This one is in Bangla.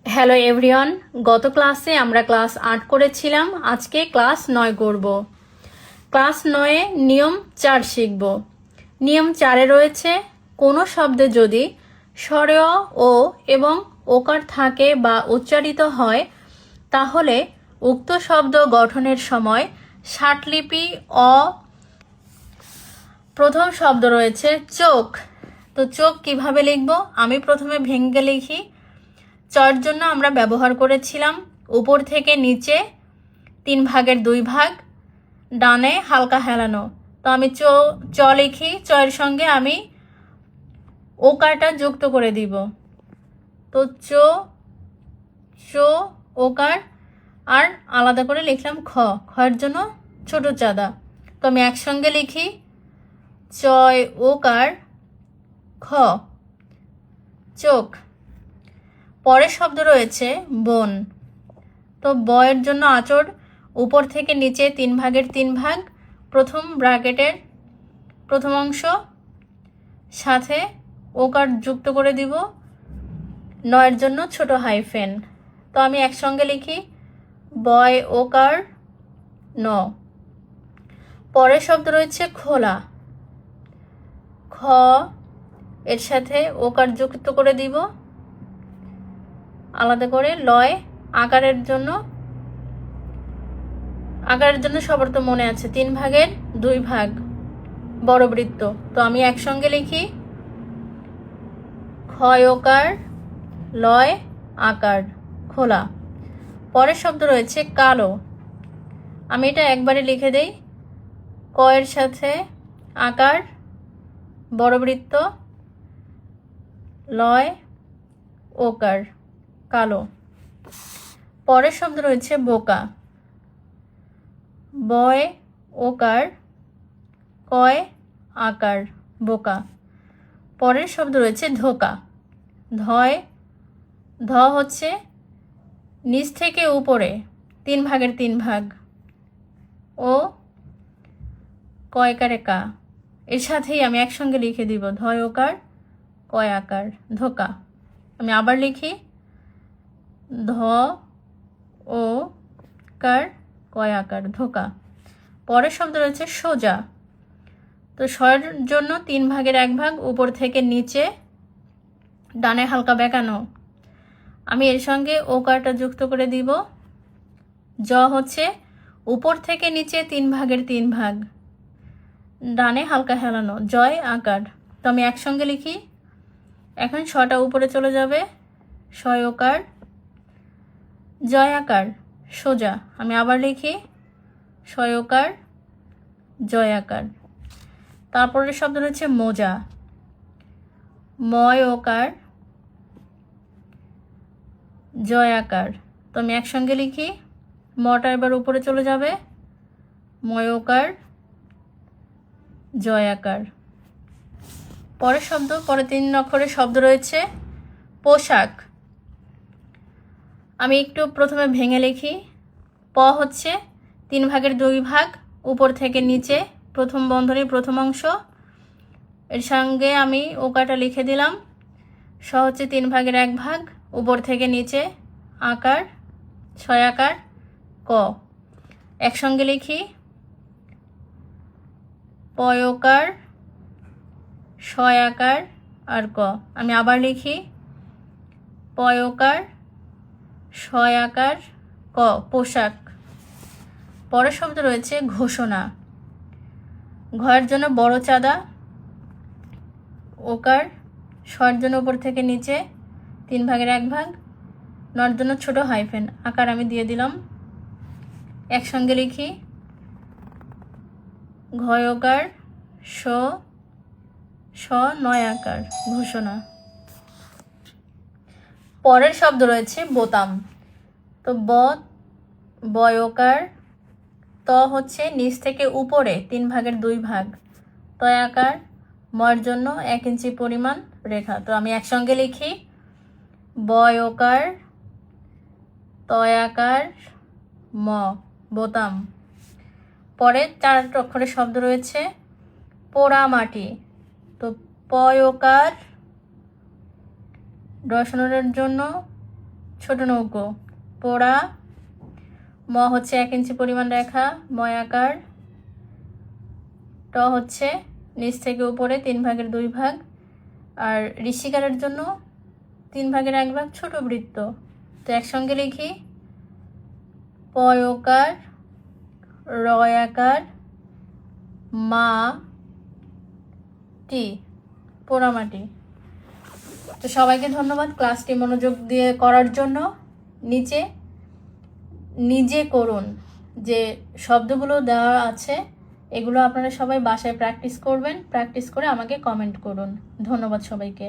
হ্যালো এভরিওয়ান, গত ক্লাসে আমরা ক্লাস ৮ করেছিলাম। আজকে ক্লাস ৯ করব। ক্লাস ৯-এ নিয়ম ৪ শিখব। নিয়ম ৪-এ রয়েছে, কোনো শব্দে যদি স্বরেয় ও এবং ওকার থাকে বা উচ্চারিত হয় তাহলে উক্ত শব্দ গঠনের সময় ষাটলিপি অ। প্রথম শব্দ রয়েছে চোখ। তো চোখ কিভাবে লিখব? আমি প্রথমে ভেঙ্গে লিখি। চর জন্য আমরা ব্যবহার করেছিলাম উপর থেকে নিচে 3 ভাগের 2 ভাগ, ডানে হালকা হেলানো। তো আমি চ লিখি, চয়ের সঙ্গে আমি ওকারটা যুক্ত করে দিব। তো চো ওকার, আর আলাদা করে লিখলাম খয়ের জন্য ছোট চাঁদা। তো আমি একসঙ্গে লিখি চয় ওকার খ, চোখ। পরের শব্দ রয়েছে বন। তো বয়ের জন্য আঁচড় উপর থেকে নিচে 3 ভাগের 3 ভাগ, প্রথম ব্র্যাকেটের প্রথম অংশ সাথে ওকার যুক্ত করে দিব, নয়ের জন্য ছোট হাইফেন। তো আমি একসঙ্গে লিখি বয় ওকার ন। পরের শব্দ রয়েছে খোলা। খ এর সাথে ওকার যুক্ত করে দিব আলাদা করে, লয় আকারের জন্য সবার তো মনে আছে 3 ভাগের 2 ভাগ বড় বৃত্ত। তো আমি একসঙ্গে লিখি ক্ষয় ওকার লয় আকার খোলা। পরের শব্দ রয়েছে কালো। আমি এটা একবারে লিখে দেই, কয়ের সাথে আকার বড় বৃত্ত লয় ওকার কালো। পরের শব্দ রয়েছে বোকা। বয় ওকার কয় আকার বোকা। পরের শব্দ রয়েছে ধোকা। ধ হচ্ছে নিচ থেকে উপরে 3 ভাগের 3 ভাগ ও কয়কারে কা, এর সাথেই আমি একসঙ্গে লিখে দিব ধয় ওকার কয় আকার ধোকা। আমি আবার লিখি ধ ও কার কয় আকার ধোকা। পরের শব্দ রয়েছে সোজা। তো স্বরের জন্য 3 ভাগের 1 ভাগ উপর থেকে নিচে, ডানে হালকা বেঁকানো। আমি এর সঙ্গে ওকারটা যুক্ত করে দিব। জ হচ্ছে উপর থেকে নিচে 3 ভাগের 3 ভাগ, ডানে হালকা হেলানো জয় আকার। তো আমি একসঙ্গে লিখি, এখন ছটা উপরে চলে যাবে, ছয় ওকার জয় আকার সোজা। আমি আবার লিখি ছয় ওকার জয় আকার। তারপরের শব্দ রয়েছে মোজা। ময় ওকার জয় আকার। তো আমি একসঙ্গে লিখি, মটা এবার উপরে চলে যাবে, ময় ওকার জয় আকার। পরের শব্দ, পরে 3 অক্ষরের শব্দ রয়েছে পোশাক। আমি একটু প্রথমে ভেঙে লিখি। প হচ্ছে 3 ভাগের 2 ভাগ উপর থেকে নিচে, প্রথম বন্ধনীর প্রথম অংশ, এর সঙ্গে আমি ওকাটা লিখে দিলাম। স হচ্ছে 3 ভাগের 1 ভাগ উপর থেকে নিচে আকার 6 আকার ক। একসঙ্গে লিখি পয়কার 6 আকার আর ক। আমি আবার লিখি পয়কার 6 আকার ক পোশাক। পরের শব্দ রয়েছে ঘোষণা। ঘয়ের জন্য বড় চাঁদা, ওকার ছয়ের জন্য উপর থেকে নিচে 3 ভাগের 1 ভাগ, নর জন্য ছোট হাইফেন আকার আমি দিয়ে দিলাম। একসঙ্গে লিখি ঘয়কার স 9 আকার ঘোষণা। পরের শব্দ রয়েছে বোতাম। তো বয়কার ত হচ্ছে নিচ থেকে উপরে 3 ভাগের 2 ভাগ, তয় আকার ময়ের জন্য 1 ইঞ্চি পরিমাণ রেখা। তো আমি একসঙ্গে লিখি বয়কার তয় আকার ম বোতাম। পরে 4 অক্ষরের শব্দ রয়েছে পোড়া মাটি। তো পয়কার রসনের জন্য ছোট নৌকো। পোড়া, ম হচ্ছে 1 ইঞ্চি পরিমাণ রেখা, ময়াকার। ট হচ্ছে নিচ থেকে উপরে 3 ভাগের 2 ভাগ, আর ঋষিকারের জন্য 3 ভাগের 1 ভাগ ছোট বৃত্ত। তো একসঙ্গে লিখি, পয়কার, রয়াকার, মা টি, পোড়ামাটি। তো সবাইকে ধন্যবাদ ক্লাসটি মনোযোগ দিয়ে করার জন্য। নিচে নিজে করুন, যে শব্দগুলো দেওয়া আছে এগুলো আপনারা সবাই বাসায় প্র্যাকটিস করবেন, প্র্যাকটিস করে আমাকে কমেন্ট করুন। ধন্যবাদ সবাইকে।